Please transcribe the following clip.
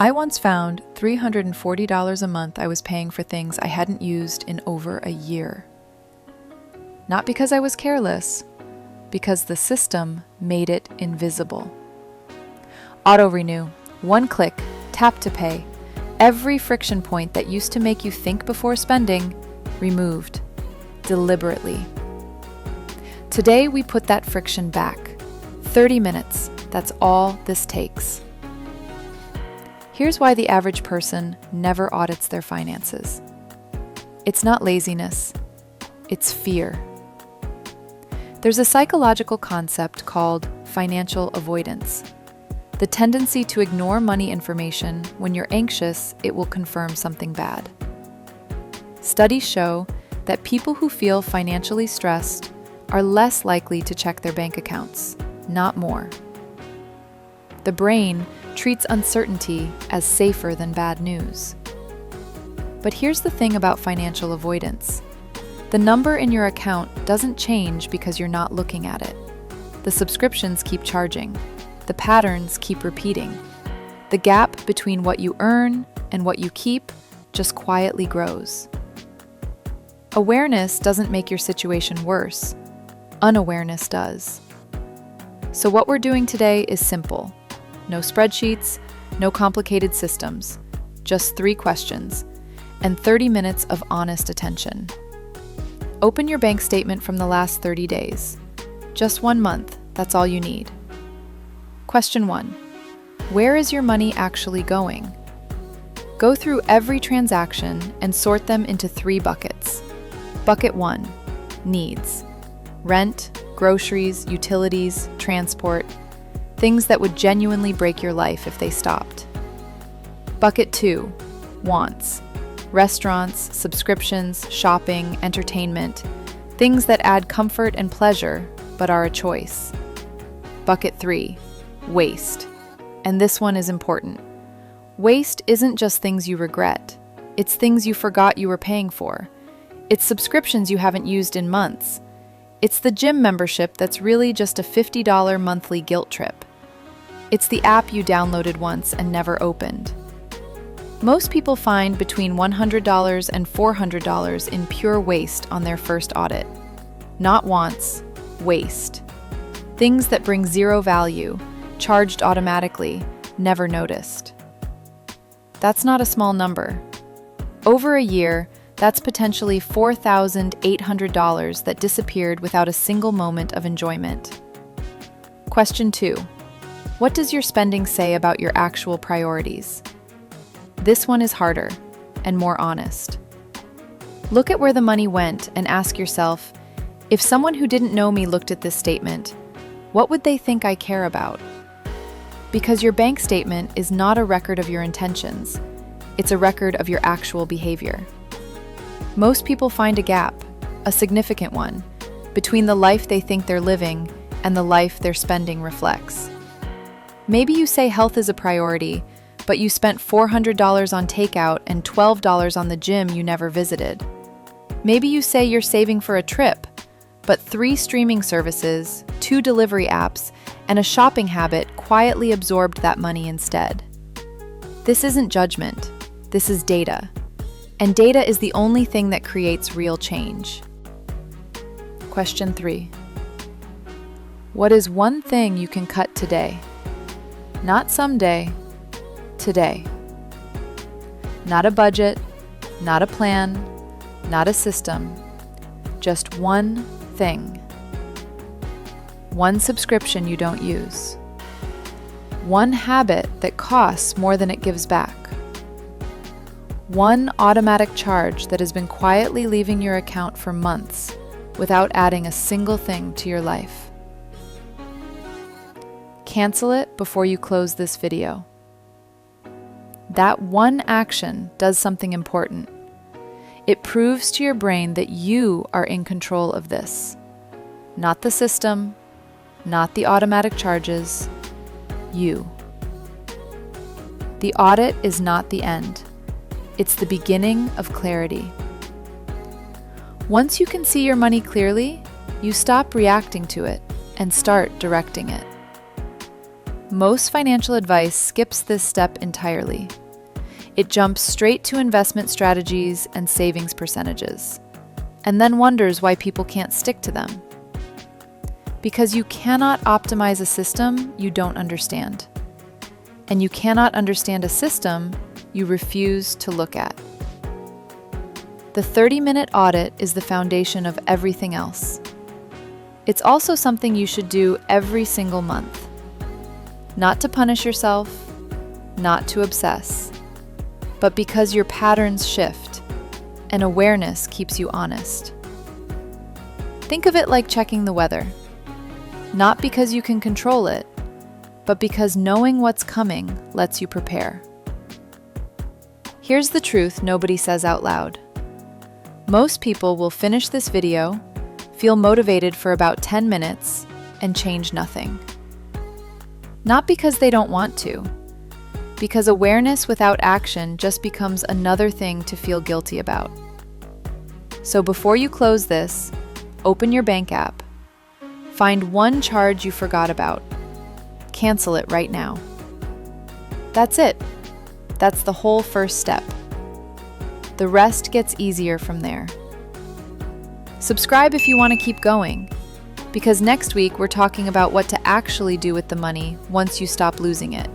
I once found $340 a month I was paying for things I hadn't used in over a year. Not because I was careless, because the system made it invisible. Auto-renew, one click, tap to pay. Every friction point that used to make you think before spending, removed, deliberately. Today we put that friction back. 30 minutes, that's all this takes. Here's why the average person never audits their finances. It's not laziness, it's fear. There's a psychological concept called financial avoidance. The tendency to ignore money information when you're anxious, it will confirm something bad. Studies show that people who feel financially stressed are less likely to check their bank accounts, not more. The brain treats uncertainty as safer than bad news. But here's the thing about financial avoidance. The number in your account doesn't change because you're not looking at it. The subscriptions keep charging. The patterns keep repeating. The gap between what you earn and what you keep just quietly grows. Awareness doesn't make your situation worse. Unawareness does. So what we're doing today is simple. No spreadsheets, no complicated systems, just 3 questions, and 30 minutes of honest attention. Open your bank statement from the last 30 days. Just 1 month, that's all you need. Question 1. Where is your money actually going? Go through every transaction and sort them into 3 buckets. Bucket 1. Needs. Rent, groceries, utilities, transport. Things that would genuinely break your life if they stopped. Bucket 2. Wants. Restaurants, subscriptions, shopping, entertainment. Things that add comfort and pleasure, but are a choice. Bucket 3. Waste. And this one is important. Waste isn't just things you regret. It's things you forgot you were paying for. It's subscriptions you haven't used in months. It's the gym membership that's really just a $50 monthly guilt trip. It's the app you downloaded once and never opened. Most people find between $100 and $400 in pure waste on their first audit. Not wants, waste. Things that bring 0 value, charged automatically, never noticed. That's not a small number. Over a year, that's potentially $4,800 that disappeared without a single moment of enjoyment. Question 2. What does your spending say about your actual priorities? This one is harder and more honest. Look at where the money went and ask yourself, if someone who didn't know me looked at this statement, what would they think I care about? Because your bank statement is not a record of your intentions, it's a record of your actual behavior. Most people find a gap, a significant one, between the life they think they're living and the life their spending reflects. Maybe you say health is a priority, but you spent $400 on takeout and $12 on the gym you never visited. Maybe you say you're saving for a trip, but 3 streaming services, 2 delivery apps, and a shopping habit quietly absorbed that money instead. This isn't judgment, this is data. And data is the only thing that creates real change. Question 3. What is one thing you can cut today? Not someday, today. Not a budget, not a plan, not a system. Just one thing. One subscription you don't use. One habit that costs more than it gives back. One automatic charge that has been quietly leaving your account for months without adding a single thing to your life. Cancel it before you close this video. That one action does something important. It proves to your brain that you are in control of this. Not the system, not the automatic charges, you. The audit is not the end. It's the beginning of clarity. Once you can see your money clearly, you stop reacting to it and start directing it. Most financial advice skips this step entirely. It jumps straight to investment strategies and savings percentages, and then wonders why people can't stick to them. Because you cannot optimize a system you don't understand. And you cannot understand a system you refuse to look at. The 30-minute audit is the foundation of everything else. It's also something you should do every single month. Not to punish yourself, not to obsess, but because your patterns shift and awareness keeps you honest. Think of it like checking the weather. Not because you can control it, but because knowing what's coming lets you prepare. Here's the truth nobody says out loud. Most people will finish this video, feel motivated for about 10 minutes, and change nothing. Not because they don't want to, because awareness without action just becomes another thing to feel guilty about. So before you close this, open your bank app. Find one charge you forgot about. Cancel it right now. That's it. That's the whole first step. The rest gets easier from there. Subscribe if you want to keep going, because next week we're talking about what to actually do with the money once you stop losing it.